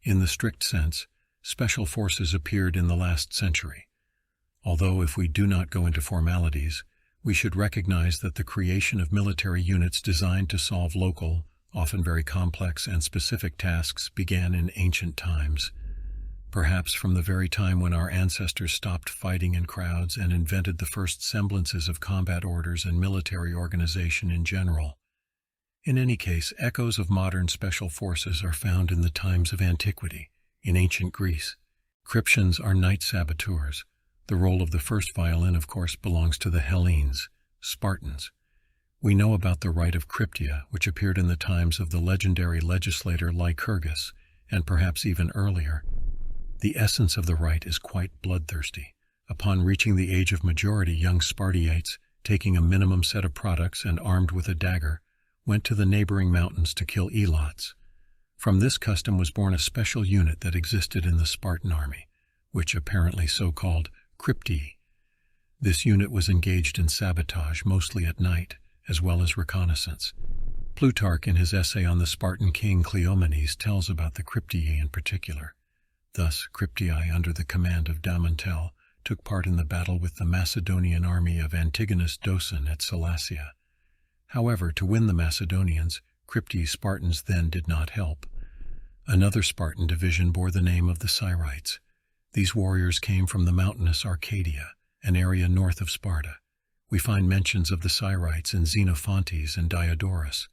In the strict sense, special forces appeared in the last century. Although if we do not go into formalities, we should recognize that the creation of military units designed to solve local, often very complex and specific tasks began in ancient times. Perhaps from the very time when our ancestors stopped fighting in crowds and invented the first semblances of combat orders and military organization in general. In any case, echoes of modern special forces are found in the times of antiquity, in ancient Greece. Cryptians are knight saboteurs. The role of the first violin, of course, belongs to the Hellenes, Spartans. We know about the rite of Cryptia, which appeared in the times of the legendary legislator Lycurgus, and perhaps even earlier. The essence of the rite is quite bloodthirsty. Upon reaching the age of majority, young Spartiates, taking a minimum set of products and armed with a dagger, went to the neighboring mountains to kill elots. From this custom was born a special unit that existed in the Spartan army, which apparently so-called Cryptii. This unit was engaged in sabotage, mostly at night, as well as reconnaissance. Plutarch, in his essay on the Spartan king Cleomenes, tells about the Cryptii in particular. Thus, Cryptii, under the command of Damantel, took part in the battle with the Macedonian army of Antigonus Doson at Cilicia. However, to win the Macedonians, Cryptii Spartans then did not help. Another Spartan division bore the name of the Syrites. These warriors came from the mountainous Arcadia, an area north of Sparta. We find mentions of the Syrites in Xenophontes and Diodorus.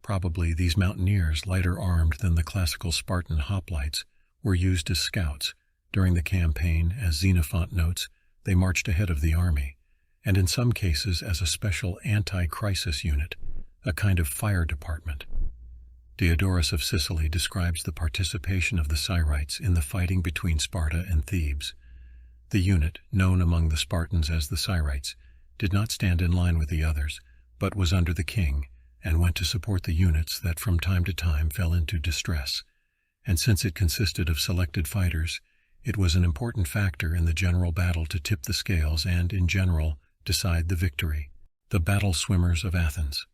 Probably these mountaineers, lighter armed than the classical Spartan hoplites, were used as scouts. During the campaign, as Xenophon notes, they marched ahead of the army, and in some cases as a special anti-crisis unit, a kind of fire department. Diodorus of Sicily describes the participation of the Syrites in the fighting between Sparta and Thebes. The unit, known among the Spartans as the Syrites, did not stand in line with the others, but was under the king, and went to support the units that from time to time fell into distress. And since it consisted of selected fighters, it was an important factor in the general battle to tip the scales and, in general, decide the victory. The battle swimmers of Athens.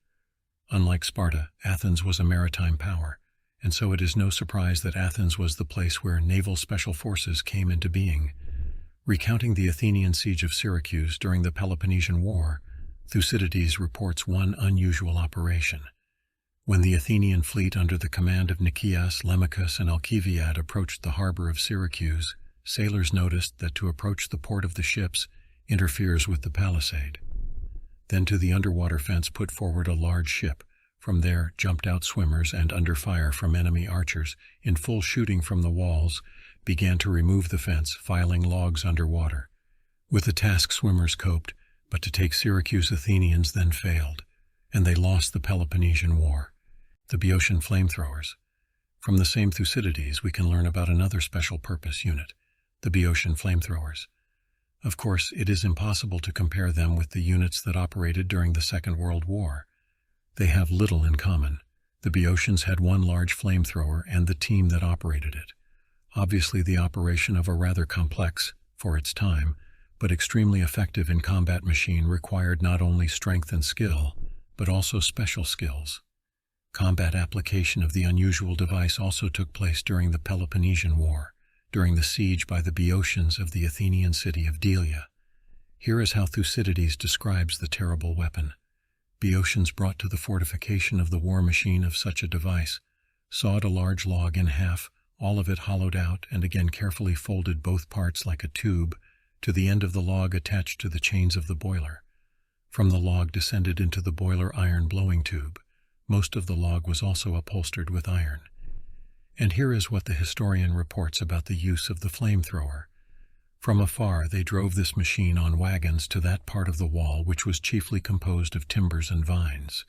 Unlike Sparta, Athens was a maritime power, and so it is no surprise that Athens was the place where naval special forces came into being. Recounting the Athenian siege of Syracuse during the Peloponnesian War, Thucydides reports one unusual operation. When the Athenian fleet under the command of Nicias, Lemachus, and Alciviad approached the harbor of Syracuse, sailors noticed that to approach the port of the ships interferes with the palisade. Then to the underwater fence put forward a large ship. From there jumped out swimmers and, under fire from enemy archers, in full shooting from the walls, began to remove the fence, filing logs underwater. With the task swimmers coped, but to take Syracuse Athenians then failed, and they lost the Peloponnesian War. The Boeotian flamethrowers. From the same Thucydides we can learn about another special purpose unit, the Boeotian flamethrowers. Of course, it is impossible to compare them with the units that operated during the Second World War. They have little in common. The Boeotians had one large flamethrower and the team that operated it. Obviously the operation of a rather complex, for its time, but extremely effective in combat machine required not only strength and skill, but also special skills. Combat application of the unusual device also took place during the Peloponnesian War, during the siege by the Boeotians of the Athenian city of Delia. Here is how Thucydides describes the terrible weapon. Boeotians brought to the fortification of the war machine of such a device, sawed a large log in half, all of it hollowed out, and again carefully folded both parts like a tube, to the end of the log attached to the chains of the boiler. From the log descended into the boiler iron blowing tube. Most of the log was also upholstered with iron. And here is what the historian reports about the use of the flamethrower. From afar they drove this machine on wagons to that part of the wall which was chiefly composed of timbers and vines.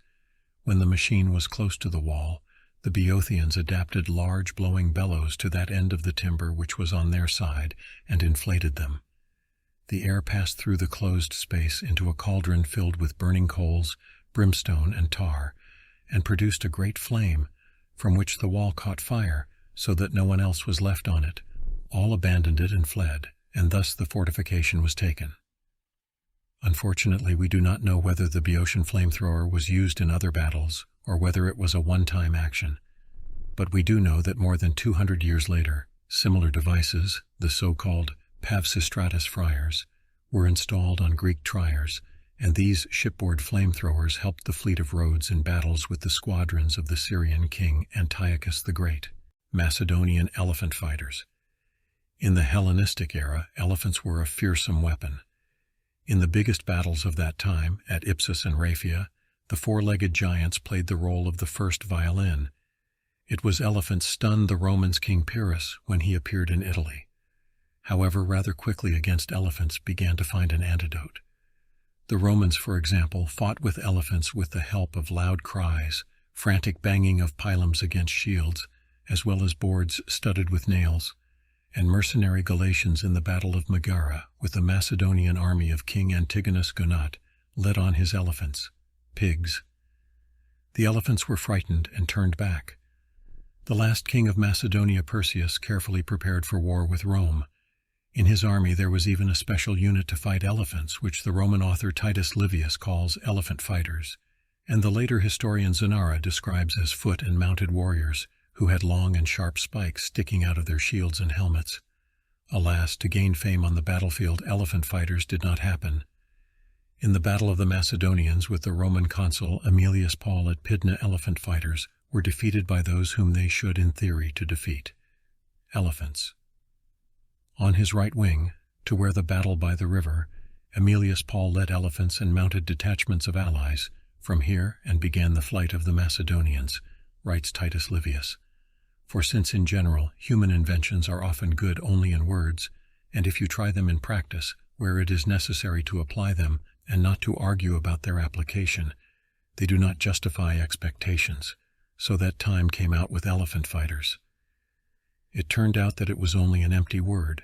When the machine was close to the wall, the Boeotians adapted large blowing bellows to that end of the timber which was on their side and inflated them. The air passed through the closed space into a cauldron filled with burning coals, brimstone, and tar, and produced a great flame, from which the wall caught fire, so that no one else was left on it. All abandoned it and fled, and thus the fortification was taken. Unfortunately, we do not know whether the Boeotian flamethrower was used in other battles, or whether it was a one-time action. But we do know that more than 200 years later, similar devices, the so-called Pavsistratus friars, were installed on Greek triers, and these shipboard flamethrowers helped the fleet of Rhodes in battles with the squadrons of the Syrian king Antiochus the Great. Macedonian elephant fighters. In the Hellenistic era, elephants were a fearsome weapon. In the biggest battles of that time, at Ipsus and Raphia, the four-legged giants played the role of the first violin. It was elephants stunned the Romans' King Pyrrhus when he appeared in Italy. However, rather quickly against elephants began to find an antidote. The Romans, for example, fought with elephants with the help of loud cries, frantic banging of pylons against shields, as well as boards studded with nails, and mercenary Galatians in the Battle of Megara with the Macedonian army of King Antigonus Gonat led on his elephants, pigs. The elephants were frightened and turned back. The last king of Macedonia, Perseus, carefully prepared for war with Rome. In his army there was even a special unit to fight elephants, which the Roman author Titus Livius calls elephant fighters, and the later historian Zenara describes as foot and mounted warriors who had long and sharp spikes sticking out of their shields and helmets. Alas, to gain fame on the battlefield, elephant fighters did not happen. In the Battle of the Macedonians with the Roman consul Aemilius Paul at Pydna, elephant fighters were defeated by those whom they should, in theory, to defeat: elephants. On his right wing, to where the battle by the river, Aemilius Paul led elephants and mounted detachments of allies from here and began the flight of the Macedonians, writes Titus Livius. For since in general human inventions are often good only in words, and if you try them in practice, where it is necessary to apply them and not to argue about their application, they do not justify expectations, so that time came out with elephant fighters. It turned out that it was only an empty word,